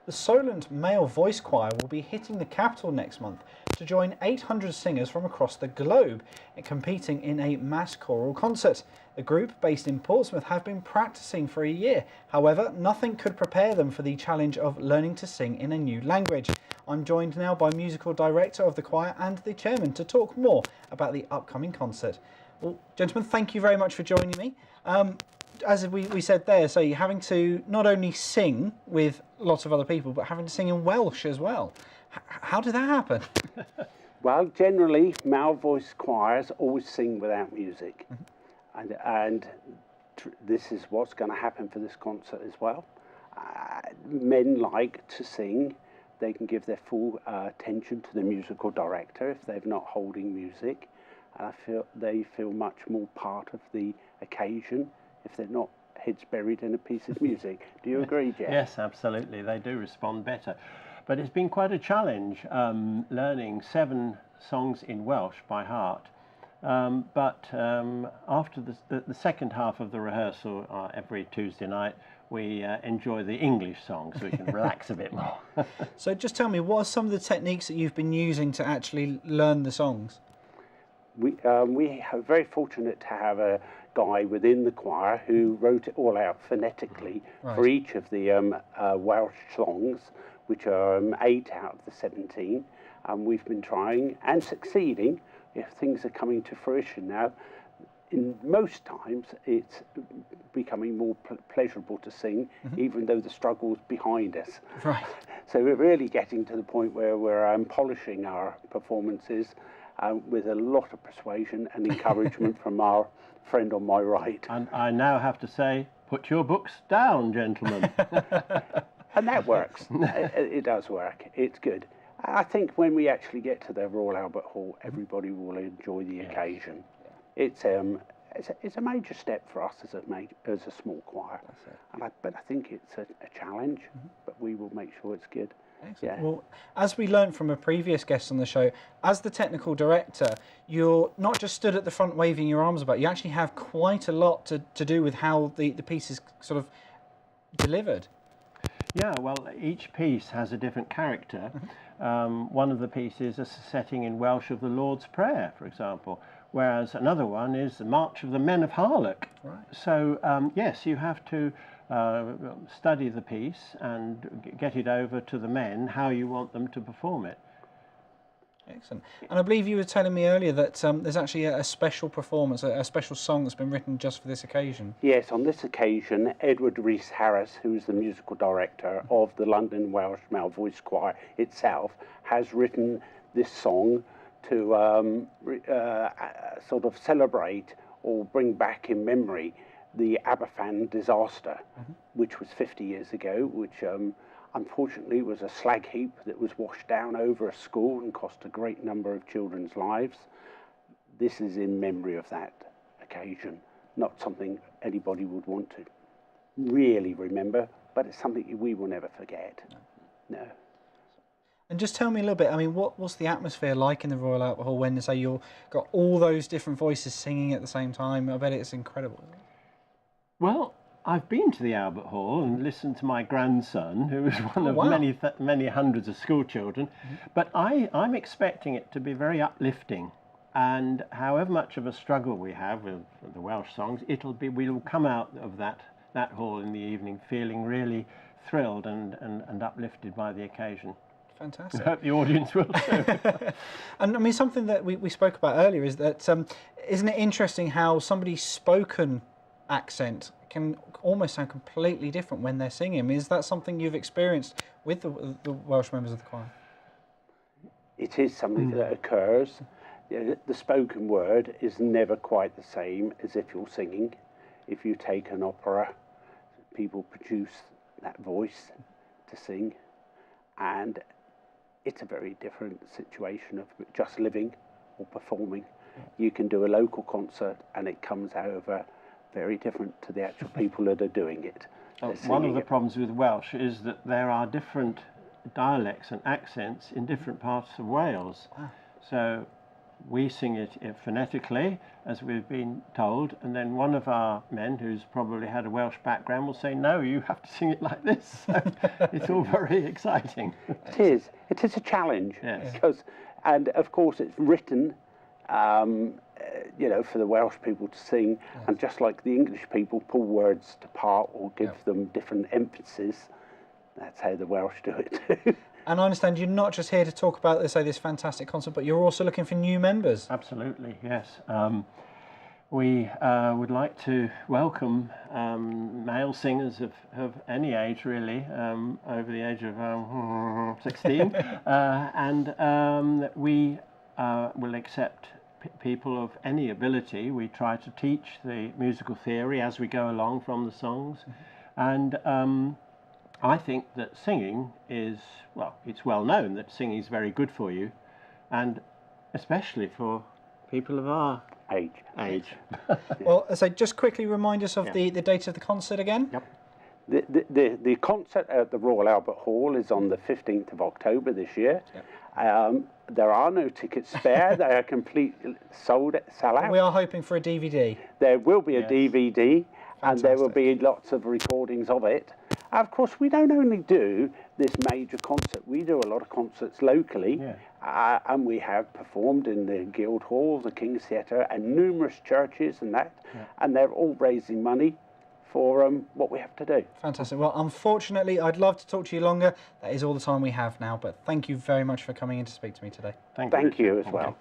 The Solent Male Voice Choir will be hitting the capital next month to join 800 singers from across the globe competing in a mass choral concert. The group, based in Portsmouth, have been practicing for a year. However, nothing could prepare them for the challenge of learning to sing in a new language. I'm joined now by musical director of the choir and the chairman to talk more about the upcoming concert. Well, gentlemen, thank you very much for joining me. As we said there, so you're having to not only sing with lots of other people, but having to sing in Welsh as well. How did that happen? Well, generally, male voice choirs always sing without music. And this is what's going to happen for this concert as well. Men like to sing. They can give their full attention to the musical director if they're not holding music. And they feel much more part of the occasion if they're not heads buried in a piece of music. Do you agree, Jeff? Yes, absolutely. They do respond better. But it's been quite a challenge learning 7 songs in Welsh by heart. But after the second half of the rehearsal every Tuesday night, we enjoy the English songs so we can relax a bit more. So just tell me, what are some of the techniques that you've been using to actually learn the songs? We are very fortunate to have a guy within the choir who wrote it all out phonetically for each of the Welsh songs, which are 8 out of the 17. We've been trying and succeeding. If things are coming to fruition now, in most times it's becoming more pleasurable to sing, even though the struggle's behind us. Right. So we're really getting to the point where we're polishing our performances with a lot of persuasion and encouragement from our friend on my right. And I now have to say, put your books down, gentlemen. And that works. It does work. It's good. I think when we actually get to the Royal Albert Hall, everybody will enjoy the occasion. It's a major step for us as a small choir, but I think it's a challenge. But we will make sure it's good. Excellent. Well, as we learned from a previous guest on the show, as the technical director, you're not just stood at the front waving your arms about. You actually have quite a lot to do with how the piece is sort of delivered. Yeah, well, each piece has a different character. One of the pieces is a setting in Welsh of the Lord's Prayer, for example, whereas another one is the March of the Men of Harlech. Right. So, yes, you have to study the piece and get it over to the men how you want them to perform it. Excellent. And I believe you were telling me earlier that there's actually a special performance, a special song that's been written just for this occasion. Yes, on this occasion, Edward Rhys-Harris, who's the musical director of the London Welsh Male Voice Choir itself, has written this song to sort of celebrate or bring back in memory the Aberfan disaster, which was 50 years ago, which unfortunately was a slag heap that was washed down over a school and cost a great number of children's lives. This is in memory of that occasion, not something anybody would want to really remember, but it's something we will never forget. No. And just tell me a little bit, I mean, what's the atmosphere like in the Royal Albert Hall when, say, you've got all those different voices singing at the same time? I bet it's incredible. Well, I've been to the Albert Hall and listened to my grandson, who is one of many hundreds of school children, but I'm expecting it to be very uplifting. And however much of a struggle we have with the Welsh songs, we'll come out of that hall in the evening feeling really thrilled and uplifted by the occasion. Fantastic. I hope the audience will too. And I mean, something that we spoke about earlier is that, isn't it interesting how somebody's spoken accent can almost sound completely different when they're singing? Is that something you've experienced with the Welsh members of the choir? It is something that occurs. The spoken word is never quite the same as if you're singing. If you take an opera, people produce that voice to sing, and it's a very different situation of just living or performing. You can do a local concert and it comes over very different to the actual people that are doing it. One of the problems with Welsh is that there are different dialects and accents in different parts of Wales. So we sing it phonetically, as we've been told, and then one of our men, who's probably had a Welsh background, will say, no, you have to sing it like this. So it's all very exciting. It is. It is a challenge. Yes. Because, and of course, it's written, you know, for the Welsh people to sing, and just like the English people pull words apart or give them different emphasis, that's how the Welsh do it too. And I understand you're not just here to talk about this fantastic concert, but you're also looking for new members. Absolutely, yes. We would like to welcome male singers of any age, really, over the age of 16, and we will accept people of any ability. We try to teach the musical theory as we go along from the songs, and I think that singing is, well, it's well known that singing is very good for you, and especially for people of our age. Well, so just quickly remind us of the date of the concert again. Yep. The concert at the Royal Albert Hall is on the 15th of October this year. There are no tickets spare. They are completely sell out. We are hoping for a DVD. There will be a DVD, and there will Fantastic. be lots of recordings of it. Of course, we don't only do this major concert, we do a lot of concerts locally, and we have performed in the Guildhall, the King's Theatre, and numerous churches and that, and they're all raising money for what we have to do. Fantastic. Well, unfortunately, I'd love to talk to you longer. That is all the time we have now, but thank you very much for coming in to speak to me today. Thank you as well.